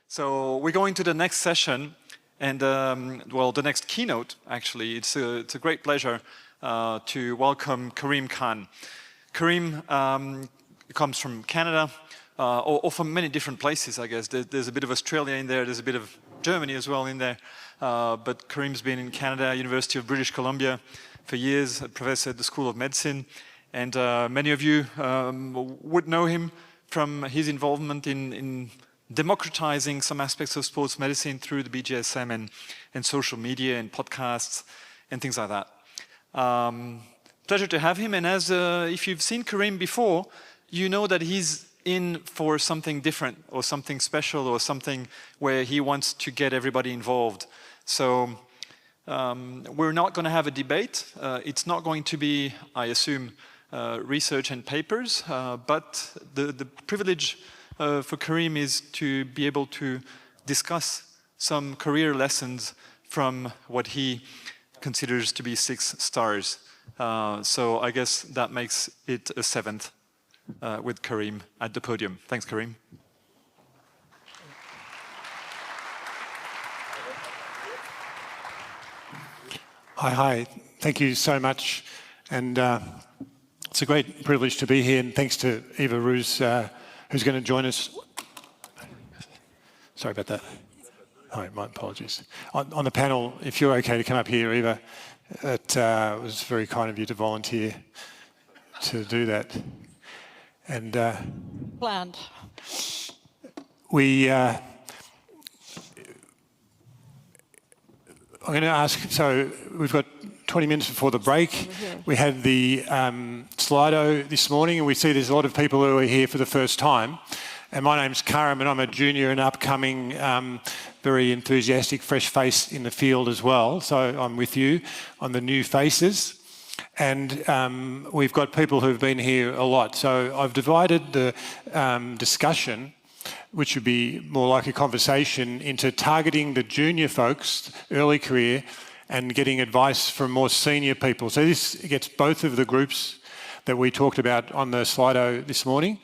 So we're going to the next session, and well, the next keynote, actually. It's a great pleasure to welcome Karim Khan. Karim comes from Canada, or from many different places, I guess. There's a bit of Australia in there, there's a bit of Germany as well in there. But Karim's been in Canada, University of British Columbia for years, a professor at the School of Medicine. And many of you would know him from his involvement in democratizing some aspects of sports medicine through the BGSM and social media and podcasts and things like that. Pleasure to have him. And as if you've seen Karim before, you know that he's in for something different or something special or something where he wants to get everybody involved. So we're not going to have a debate. It's not going to be, I assume, research and papers, but the privilege for Karim is to be able to discuss some career lessons from what he considers to be 6 stars. So I guess that makes it a 7th with Karim at the podium. Thanks, Karim. Hi. Thank you so much. And it's a great privilege to be here, and thanks to Eva Roos, who's going to join us. Sorry about that. Oh, my apologies. On the panel, if you're okay to come up here, Eva, it was very kind of you to volunteer to do that. And planned. I'm going to ask, so we've got 20 minutes before the break. We had the Slido this morning, and we see there's a lot of people who are here for the first time. And my name's Karim, and I'm a junior and upcoming, very enthusiastic, fresh face in the field as well. So I'm with you on the new faces. And we've got people who've been here a lot. So I've divided the discussion, which would be more like a conversation, into targeting the junior folks, early career, and getting advice from more senior people. So this gets both of the groups that we talked about on the Slido this morning.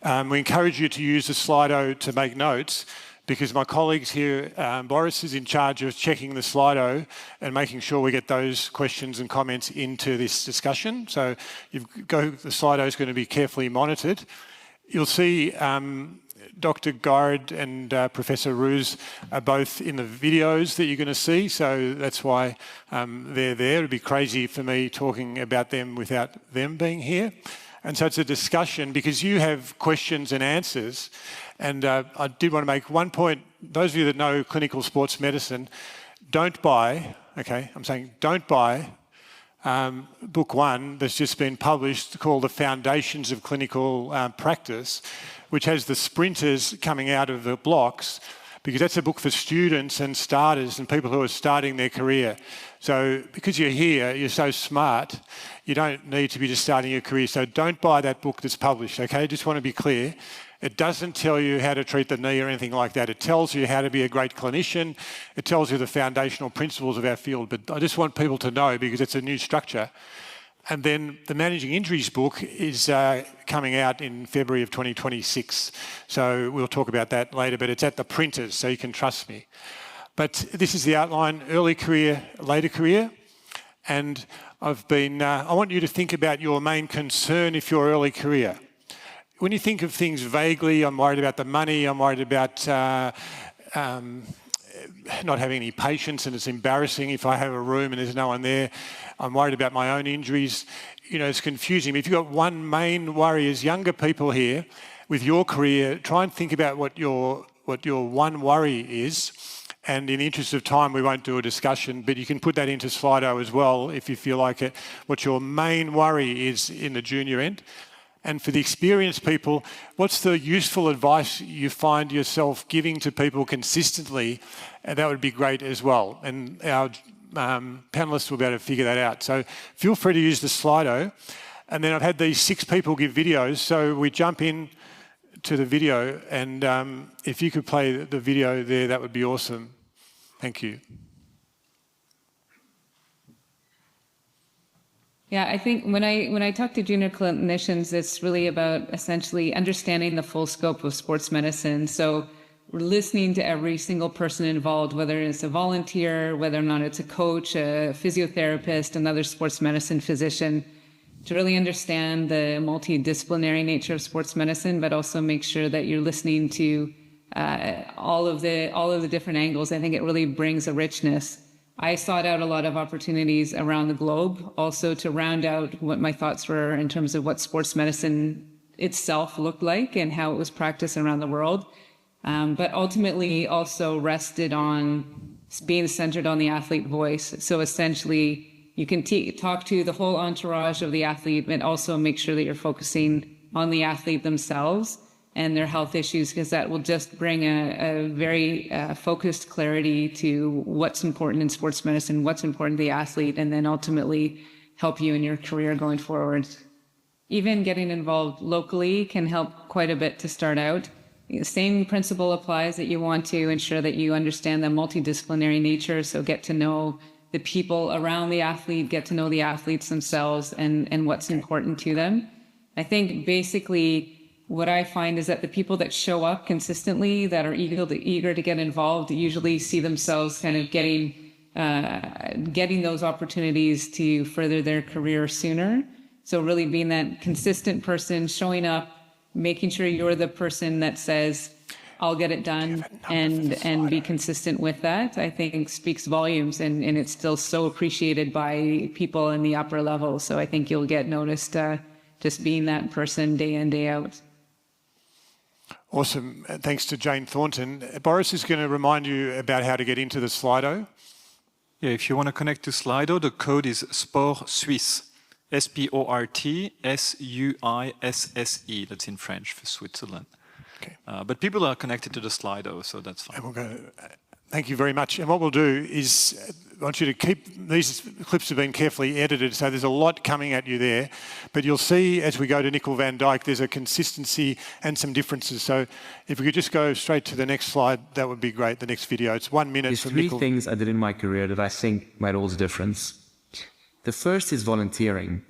We encourage you to use the Slido to make notes, because my colleagues here, Boris is in charge of checking the Slido and making sure we get those questions and comments into this discussion. So the Slido is going to be carefully monitored. You'll see Dr. Gard and Professor Roos are both in the videos that you're going to see, so that's why they're there. It would be crazy for me talking about them without them being here. And so it's a discussion because you have questions and answers. And I did want to make one point. Those of you that know clinical sports medicine, don't buy, okay, I'm saying don't buy book 1 that's just been published called The Foundations of Clinical Practice, which has the sprinters coming out of the blocks, because that's a book for students and starters and people who are starting their career. So because you're here, you're so smart, you don't need to be just starting your career. So don't buy that book that's published, okay? Just want to be clear. It doesn't tell you how to treat the knee or anything like that. It tells you how to be a great clinician. It tells you the foundational principles of our field. But I just want people to know, because it's a new structure. And then the Managing Injuries book is coming out in February of 2026. So we'll talk about that later, but it's at the printers, so you can trust me. But this is the outline: early career, later career. And I want you to think about your main concern if you're early career. When you think of things vaguely, I'm worried about the money, I'm worried about not having any patients and it's embarrassing if I have a room and there's no one there. I'm worried about my own injuries. You know, it's confusing. If you've got one main worry as younger people here with your career, try and think about what your one worry is. And in the interest of time, we won't do a discussion, but you can put that into Slido as well if you feel like it, what your main worry is in the junior end. And for the experienced people, what's the useful advice you find yourself giving to people consistently? And that would be great as well. And our panellists will be able to figure that out. So feel free to use the Slido. And then I've had these 6 people give videos. So we jump in to the video. And if you could play the video there, that would be awesome. Thank you. Yeah, I think when I talk to junior clinicians, it's really about essentially understanding the full scope of sports medicine. So listening to every single person involved, whether it's a volunteer, whether or not it's a coach, a physiotherapist, another sports medicine physician, to really understand the multidisciplinary nature of sports medicine, but also make sure that you're listening to all of the different angles. I think it really brings a richness. I sought out a lot of opportunities around the globe, also to round out what my thoughts were in terms of what sports medicine itself looked like and how it was practiced around the world. But ultimately also rested on being centered on the athlete voice. So essentially, you can talk to the whole entourage of the athlete, but also make sure that you're focusing on the athlete themselves and their health issues, because that will just bring a very focused clarity to what's important in sports medicine, what's important to the athlete, and then ultimately help you in your career going forward. Even getting involved locally can help quite a bit to start out. The same principle applies, that you want to ensure that you understand the multidisciplinary nature, so get to know the people around the athlete, get to know the athletes themselves and what's important to them. I think basically what I find is that the people that show up consistently, that are eager to get involved, usually see themselves kind of getting those opportunities to further their career sooner. So really being that consistent person, showing up, making sure you're the person that says, I'll get it done, and be consistent with that, I think speaks volumes, and it's still so appreciated by people in the upper level. So I think you'll get noticed just being that person day in, day out. Awesome. Thanks to Jane Thornton. Boris is going to remind you about how to get into the Slido. Yeah, if you want to connect to Slido, the code is Sport Suisse. SPORTSUISSE. That's in French for Switzerland. Okay. But people are connected to the Slido, so that's fine. And we'll go. Thank you very much. And what we'll do is I want you to keep, these clips have been carefully edited, so there's a lot coming at you there. But you'll see as we go to Nicole van Dijk, there's a consistency and some differences. So if we could just go straight to the next slide, that would be great, the next video. It's 1 minute There's from three Nicole. things I did in my career that I think made all the difference. The first is volunteering.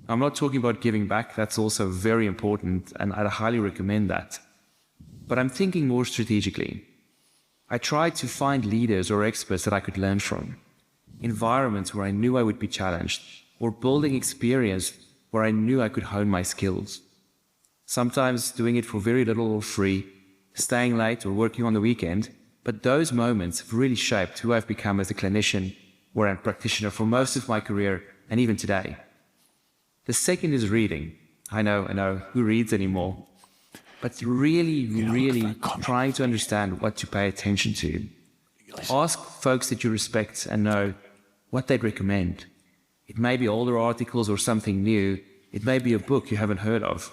I'm not talking about giving back, that's also very important, and I'd highly recommend that. But I'm thinking more strategically. I tried to find leaders or experts that I could learn from, environments where I knew I would be challenged, or building experience where I knew I could hone my skills. Sometimes doing it for very little or free, staying late or working on the weekend, but those moments have really shaped who I've become as a clinician or a practitioner for most of my career and even today. The second is reading. I know, who reads anymore? But really trying to understand what to pay attention to. Ask folks that you respect and know what they'd recommend. It may be older articles or something new. It may be a book you haven't heard of.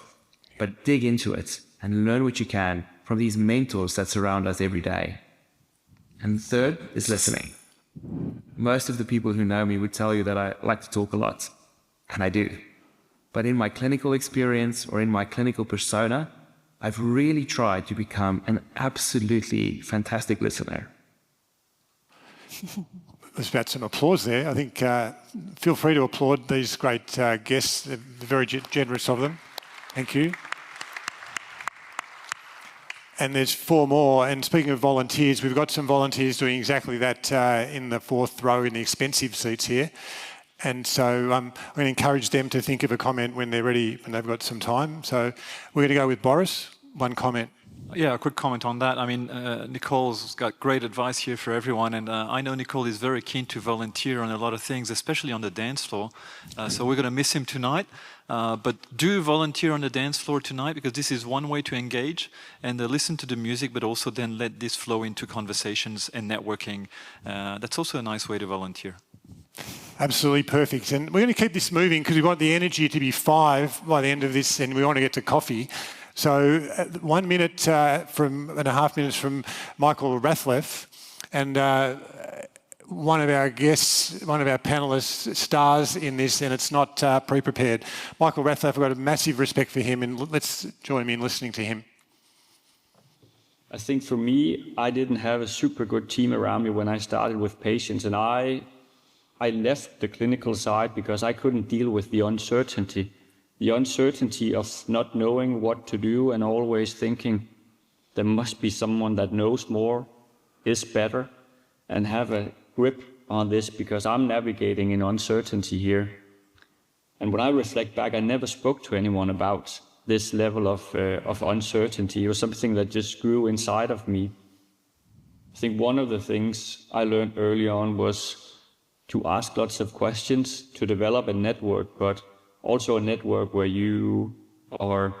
But dig into it and learn what you can from these mentors that surround us every day. And third is listening. Most of the people who know me would tell you that I like to talk a lot, and I do. But in my clinical experience or in my clinical persona, I've really tried to become an absolutely fantastic listener. There's about some applause there. I think feel free to applaud these great guests. They're very generous of them. Thank you. And there's 4 more. And speaking of volunteers, we've got some volunteers doing exactly that in the 4th row in the expensive seats here. And so I'm going to encourage them to think of a comment when they're ready, when they've got some time. So we're going to go with Boris. 1 comment. Yeah, a quick comment on that. I mean, Nicole's got great advice here for everyone, and I know Nicole is very keen to volunteer on a lot of things, especially on the dance floor. So we're going to miss him tonight. But do volunteer on the dance floor tonight, because this is one way to engage and listen to the music, but also then let this flow into conversations and networking. That's also a nice way to volunteer. Absolutely perfect. And we're going to keep this moving because we want the energy to be 5 by the end of this, and we want to get to coffee. So 1 minute and a half minutes from Michael Rathleff, and one of our guests, one of our panellists, stars in this, and it's not pre-prepared. Michael Rathleff, I've got a massive respect for him, and let's join me in listening to him. I think for me, I didn't have a super good team around me when I started with patients, and I left the clinical side because I couldn't deal with the uncertainty of not knowing what to do and always thinking there must be someone that knows more, is better, and have a grip on this, because I'm navigating in uncertainty here. And when I reflect back, I never spoke to anyone about this level of uncertainty. It was something that just grew inside of me. I think one of the things I learned early on was to ask lots of questions, to develop a network, but also a network where you are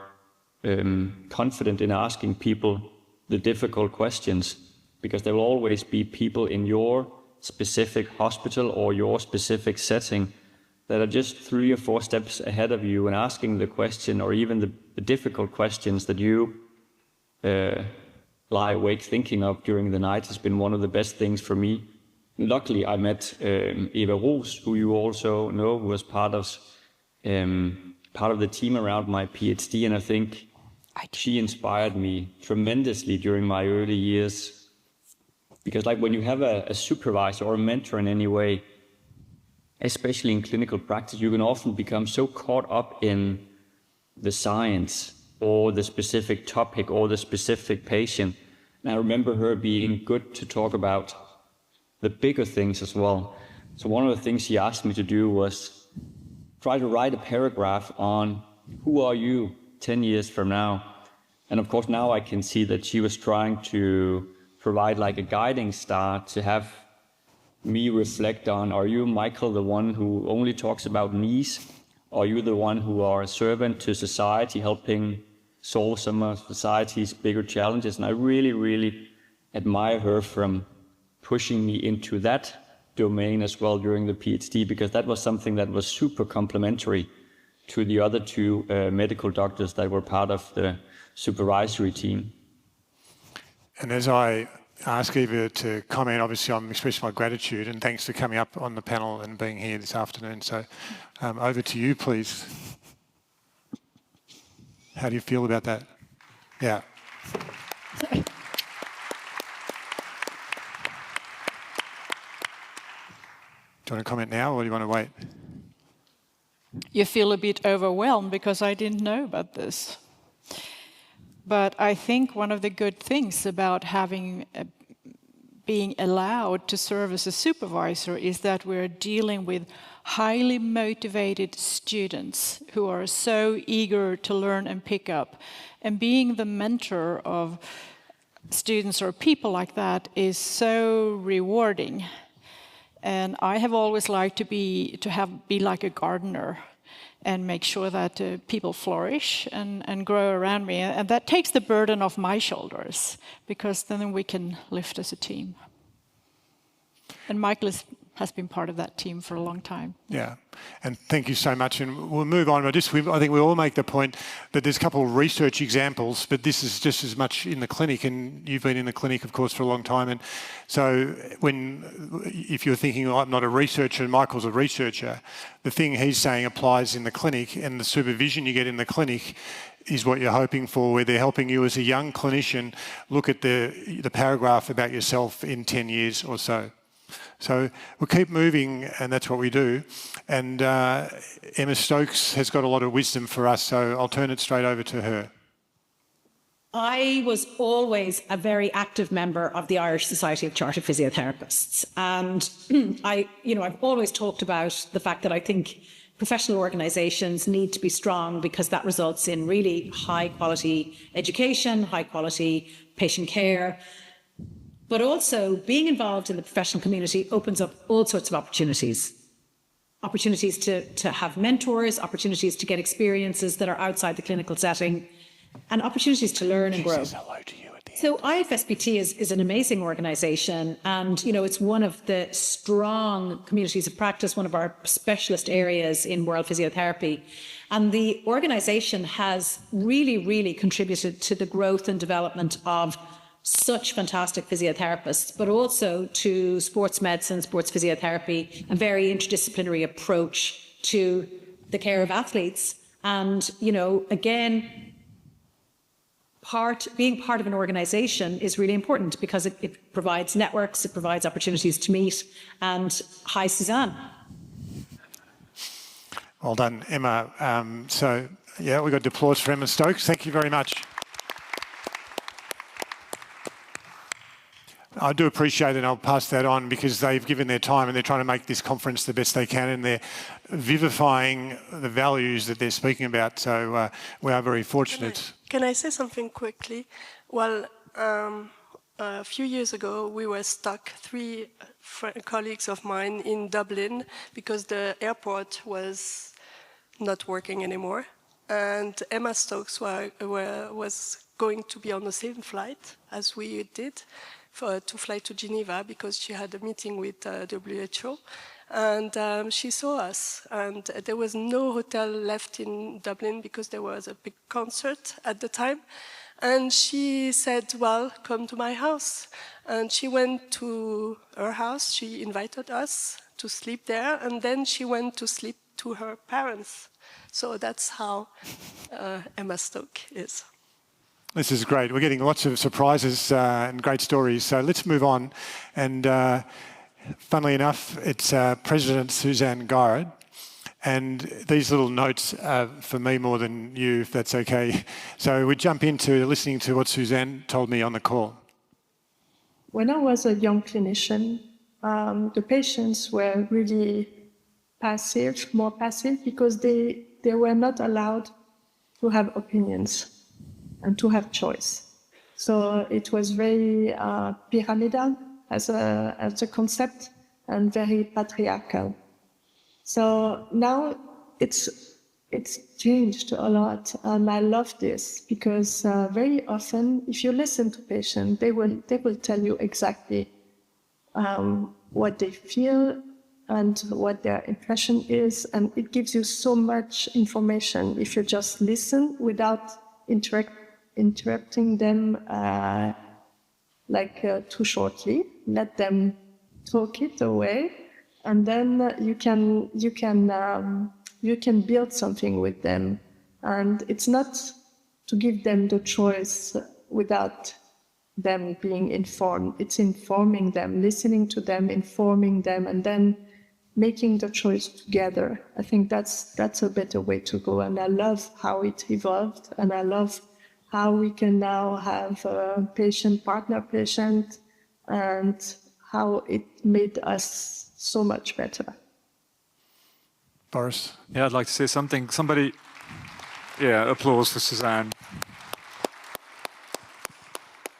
confident in asking people the difficult questions, because there will always be people in your specific hospital or your specific setting that are just 3 or 4 steps ahead of you and asking the question, or even the difficult questions that you lie awake thinking of during the night, has been one of the best things for me. Luckily, I met Eva Roos, who you also know, who was part of the team around my PhD, and I think she inspired me tremendously during my early years. Because like when you have a supervisor or a mentor in any way, especially in clinical practice, you can often become so caught up in the science or the specific topic or the specific patient. And I remember her being good to talk about the bigger things as well. So one of the things she asked me to do was try to write a paragraph on who are you 10 years from now. And of course now I can see that she was trying to provide like a guiding star to have me reflect on, are you, Michael, the one who only talks about knees? Are you the one who are a servant to society, helping solve some of society's bigger challenges? And I really, really admire her from pushing me into that domain as well during the PhD, because that was something that was super complementary to the other 2 medical doctors that were part of the supervisory team. And as I ask Eva to comment, obviously I'm expressing my gratitude and thanks for coming up on the panel and being here this afternoon. So over to you, please. How do you feel about that? Yeah. Do you want to comment now or do you want to wait? You feel a bit overwhelmed because I didn't know about this. But I think one of the good things about being allowed to serve as a supervisor is that we're dealing with highly motivated students who are so eager to learn and pick up. And being the mentor of students or people like that is so rewarding. And I have always liked to be like a gardener and make sure that people flourish and grow around me. And that takes the burden off my shoulders, because then we can lift as a team. And Michael has been part of that team for a long time. Yeah, and thank you so much. And we'll move on. I think we all make the point that there's a couple of research examples, but this is just as much in the clinic, and you've been in the clinic, of course, for a long time. And so if you're thinking, oh, I'm not a researcher and Michael's a researcher, the thing he's saying applies in the clinic, and the supervision you get in the clinic is what you're hoping for, where they're helping you as a young clinician look at the paragraph about yourself in 10 years or so. So we'll keep moving, and that's what we do. And Emma Stokes has got a lot of wisdom for us, so I'll turn it straight over to her. I was always a very active member of the Irish Society of Chartered Physiotherapists. And I've always talked about the fact that I think professional organisations need to be strong, because that results in really high quality education, high quality patient care. But also, being involved in the professional community opens up all sorts of opportunities. Opportunities to have mentors, opportunities to get experiences that are outside the clinical setting, and opportunities to learn and grow. So IFSPT is an amazing organisation, and it's one of the strong communities of practice, one of our specialist areas in world physiotherapy. And the organisation has really, really contributed to the growth and development of such fantastic physiotherapists, but also to sports medicine, sports physiotherapy, a very interdisciplinary approach to the care of athletes. And, again, being part of an organisation is really important, because it provides networks, it provides opportunities to meet. And hi, Suzanne. Well done, Emma. So, yeah, we got applause for Emma Stokes. Thank you very much. I do appreciate it, and I'll pass that on because they've given their time and they're trying to make this conference the best they can, and they're vivifying the values that they're speaking about. So we are very fortunate. Can I say something quickly? Well, a few years ago, we were stuck, three colleagues of mine in Dublin, because the airport was not working anymore. And Emma Stokes was going to be on the same flight as we did to fly to Geneva because she had a meeting with WHO. And she saw us, and there was no hotel left in Dublin because there was a big concert at the time. And she said, well, come to my house. And she went to her house. She invited us to sleep there. And then she went to sleep to her parents. So that's how Emma Stoke is. This is great. We're getting lots of surprises and great stories. So let's move on. And funnily enough, it's President Suzanne Garrett. And these little notes are for me more than you, if that's okay. So we jump into listening to what Suzanne told me on the call. When I was a young clinician, the patients were really passive, more passive, because they were not allowed to have opinions and to have choice. So it was very pyramidal as a concept and very patriarchal. So now it's changed a lot, and I love this because very often, if you listen to patients, they will tell you exactly what they feel and what their impression is, and it gives you so much information if you just listen without interrupting them too shortly. Let them talk it away. And then you can build something with them, and it's not to give them the choice without them being informed. It's informing them, listening to them, informing them, and then making the choice together. I think that's a better way to go, and I love how it evolved, and I love how we can now have a patient, partner patient, and how it made us so much better. Boris? Yeah, I'd like to say something. Somebody, applause for Suzanne.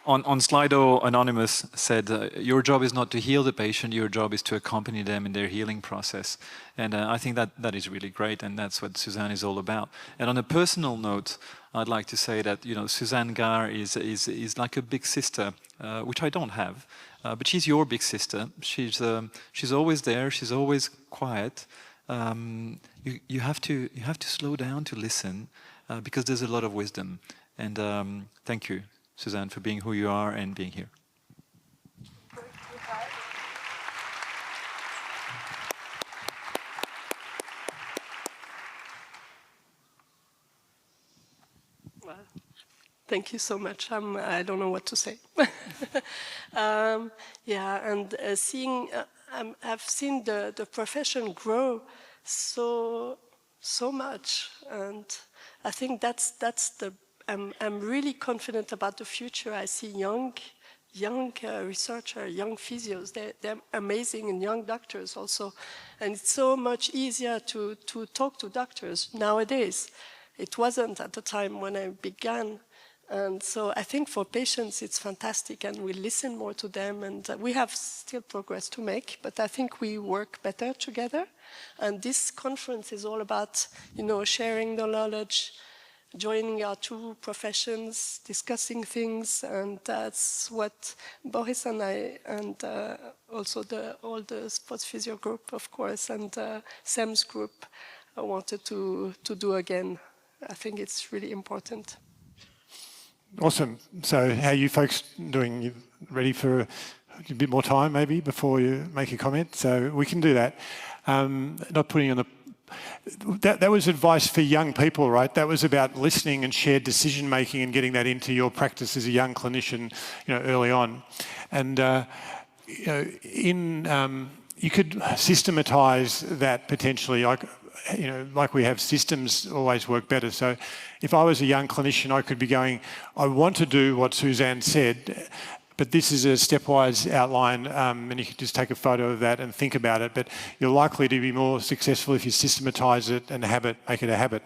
On Slido, Anonymous said, your job is not to heal the patient, your job is to accompany them in their healing process. And I think that is really great, and that's what Suzanne is all about. And on a personal note, I'd like to say that, Suzanne Gar is like a big sister, which I don't have. But she's your big sister. She's always there. She's always quiet. You have to slow down to listen because there's a lot of wisdom. And thank you, Suzanne, for being who you are and being here. Well, thank you so much. I don't know what to say. I've seen the profession grow so much, and I think that's the. I'm really confident about the future. I see young researchers, young physios. They're amazing, and young doctors also. And it's so much easier to talk to doctors nowadays. It wasn't at the time when I began. And so I think for patients it's fantastic, and we listen more to them, and we have still progress to make, but I think we work better together. And this conference is all about, sharing the knowledge, joining our two professions, discussing things, and that's what Boris and I, and also all the sports physio group, of course, and Sam's group wanted to do again. I think it's really important. Awesome. So how are you folks doing? You ready for a bit more time maybe before you make a comment? So we can do that. Not putting on the... That was advice for young people, right? That was about listening and shared decision making and getting that into your practice as a young clinician, early on. And you could systematise that potentially, like we have systems always work better. So if I was a young clinician, I could be going, I want to do what Suzanne said, but this is a stepwise outline, and you can just take a photo of that and think about it. But you're likely to be more successful if you systematise it and make it a habit.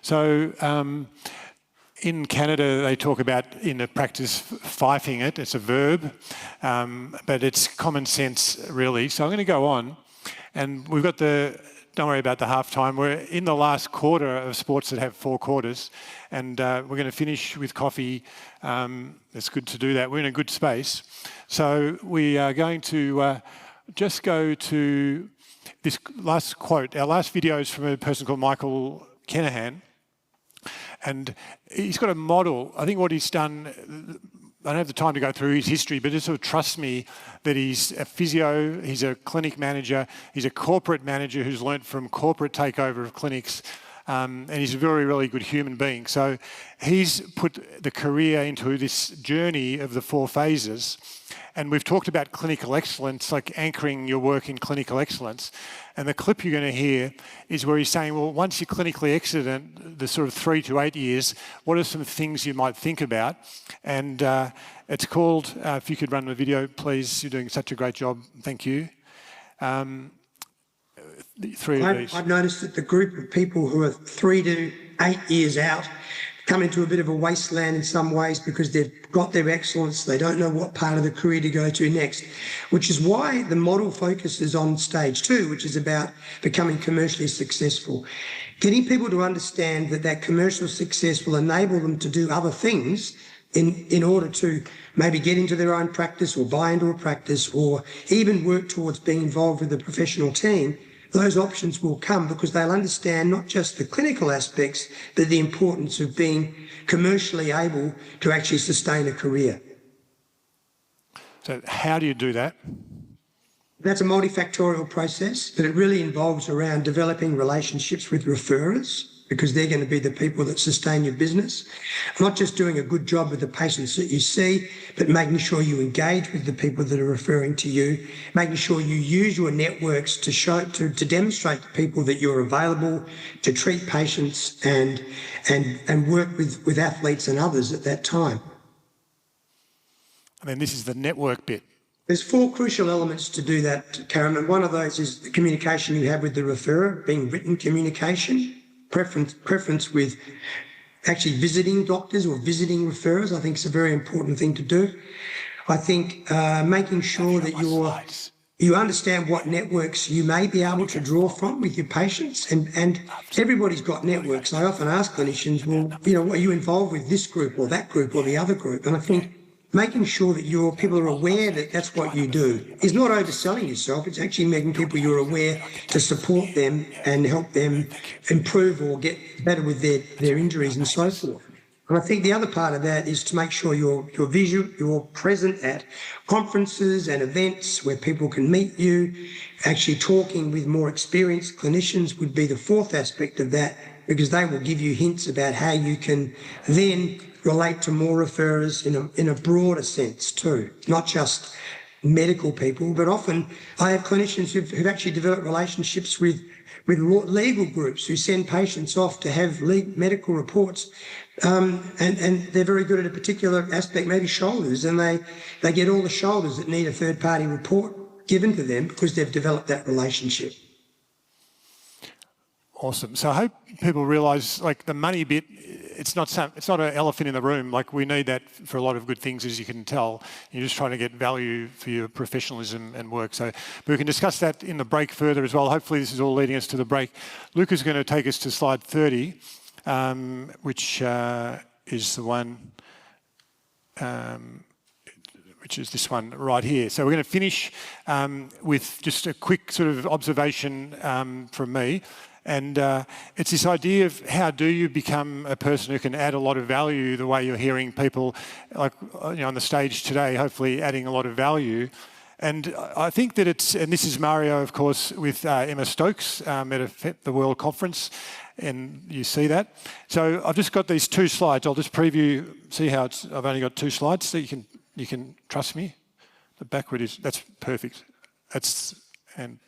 So in Canada, they talk about, in the practice, fifing it. It's a verb, but it's common sense, really. So I'm going to go on. And we've got don't worry about the half time. We're in the last quarter of sports that have 4 quarters. And we're going to finish with coffee. It's good to do that. We're in a good space. So we are going to just go to this last quote. Our last video is from a person called Michael Kenahan. And he's got a model. I think what he's done, I don't have the time to go through his history, but just sort of trust me that he's a physio, he's a clinic manager, he's a corporate manager who's learnt from corporate takeover of clinics, and he's a very, really good human being. So he's put the career into this journey of the 4 phases. And we've talked about clinical excellence, like anchoring your work in clinical excellence. And the clip you're going to hear is where he's saying, well, once you're clinically excellent, the sort of 3 to 8 years, what are some things you might think about? And it's called, if you could run the video, please, you're doing such a great job. Thank you. 3 of these. I've noticed that the group of people who are 3 to 8 years out come into a bit of a wasteland in some ways because they've got their excellence, they don't know what part of the career to go to next, which is why the model focuses on stage 2, which is about becoming commercially successful. Getting people to understand that commercial success will enable them to do other things in order to maybe get into their own practice or buy into a practice or even work towards being involved with a professional team. Those options will come because they'll understand not just the clinical aspects, but the importance of being commercially able to actually sustain a career. So how do you do that? That's a multifactorial process, but it really involves around developing relationships with referrers, because they're going to be the people that sustain your business. Not just doing a good job with the patients that you see, but making sure you engage with the people that are referring to you, making sure you use your networks to demonstrate to people that you're available to treat patients and work with athletes and others at that time. And then this is the network bit. There's 4 crucial elements to do that, Karim, and one of those is the communication you have with the referrer, being written communication. Preference with actually visiting doctors or visiting referrers, I think is a very important thing to do. I think making sure that you understand what networks you may be able to draw from with your patients, and everybody's got networks. I often ask clinicians, well, are you involved with this group or that group or the other group? And I think making sure that your people are aware that that's what you do is not overselling yourself. It's actually making people you're aware to support them and help them improve or get better with their injuries and so forth. And I think the other part of that is to make sure you're present at conferences and events where people can meet you. Actually talking with more experienced clinicians would be the 4th aspect of that, because they will give you hints about how you can then relate to more referrers in a broader sense too, not just medical people, but often I have clinicians who've actually developed relationships with legal groups who send patients off to have medical reports, and they're very good at a particular aspect, maybe shoulders, and they get all the shoulders that need a third-party report given to them because they've developed that relationship. Awesome. So I hope people realise, like, the money bit, it's not an elephant in the room. Like, we need that for a lot of good things, as you can tell. You're just trying to get value for your professionalism and work. So, but we can discuss that in the break further as well. Hopefully this is all leading us to the break. Luca's going to take us to slide 30, which is the one, which is this one right here. So we're going to finish with just a quick sort of observation from me. And it's this idea of how do you become a person who can add a lot of value, the way you're hearing people, like, on the stage today, hopefully adding a lot of value. And I think that and this is Mario, of course, with Emma Stokes at the World Conference, and you see that. So I've just got these 2 slides. I'll just preview, see how I've only got 2 slides, so you can trust me. The backward that's perfect. And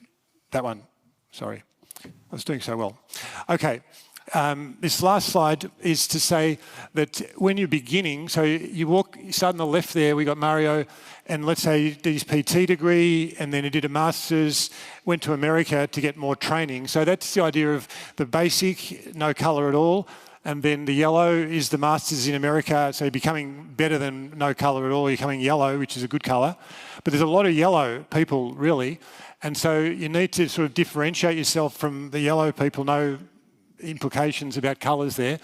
that one, sorry. I was doing so well. Okay, This last slide is to say that when you're beginning, so you start on the left there, we got Mario, and let's say he did his PT degree, and then he did a master's, went to America to get more training. So that's the idea of the basic, no colour at all, and then the yellow is the master's in America, so you're becoming better than no colour at all, you're becoming yellow, which is a good colour. But there's a lot of yellow people, really, and so you need to sort of differentiate yourself from the yellow people, no implications about colours there.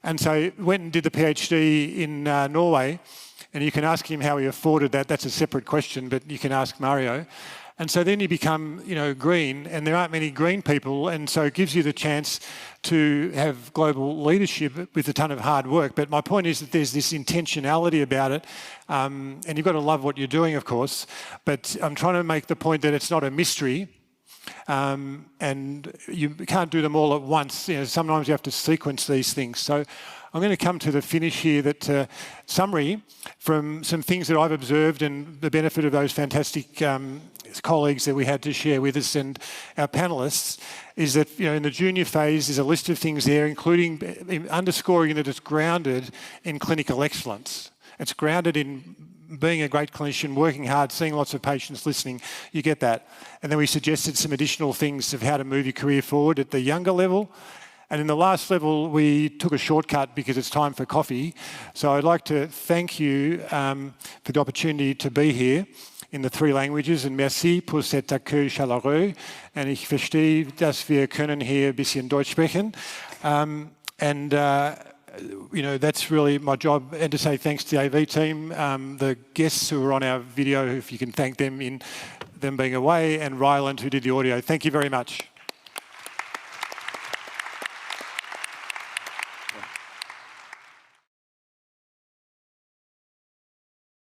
And so went and did the PhD in Norway, and you can ask him how he afforded that. That's a separate question, but you can ask Mario. And so then you become, green, and there aren't many green people, and so it gives you the chance to have global leadership with a ton of hard work. But my point is that there's this intentionality about it, and you've got to love what you're doing, of course, but I'm trying to make the point that it's not a mystery. And you can't do them all at once. Sometimes you have to sequence these things. So I'm going to come to the finish here, that summary from some things that I've observed and the benefit of those fantastic colleagues that we had to share with us and our panellists, is that in the junior phase there's a list of things there, including underscoring that it's grounded in clinical excellence. It's grounded in being a great clinician, working hard, seeing lots of patients, listening. You get that. And then we suggested some additional things of how to move your career forward at the younger level. And in the last level, we took a shortcut because it's time for coffee. So I'd like to thank you for the opportunity to be here in the 3 languages. And merci pour cet accueil chaleureux. Und ich verstehe, dass wir können hier ein bisschen Deutsch sprechen. That's really my job, and to say thanks to the AV team, the guests who were on our video, if you can thank them in them being away, and Ryland who did the audio. Thank you very much.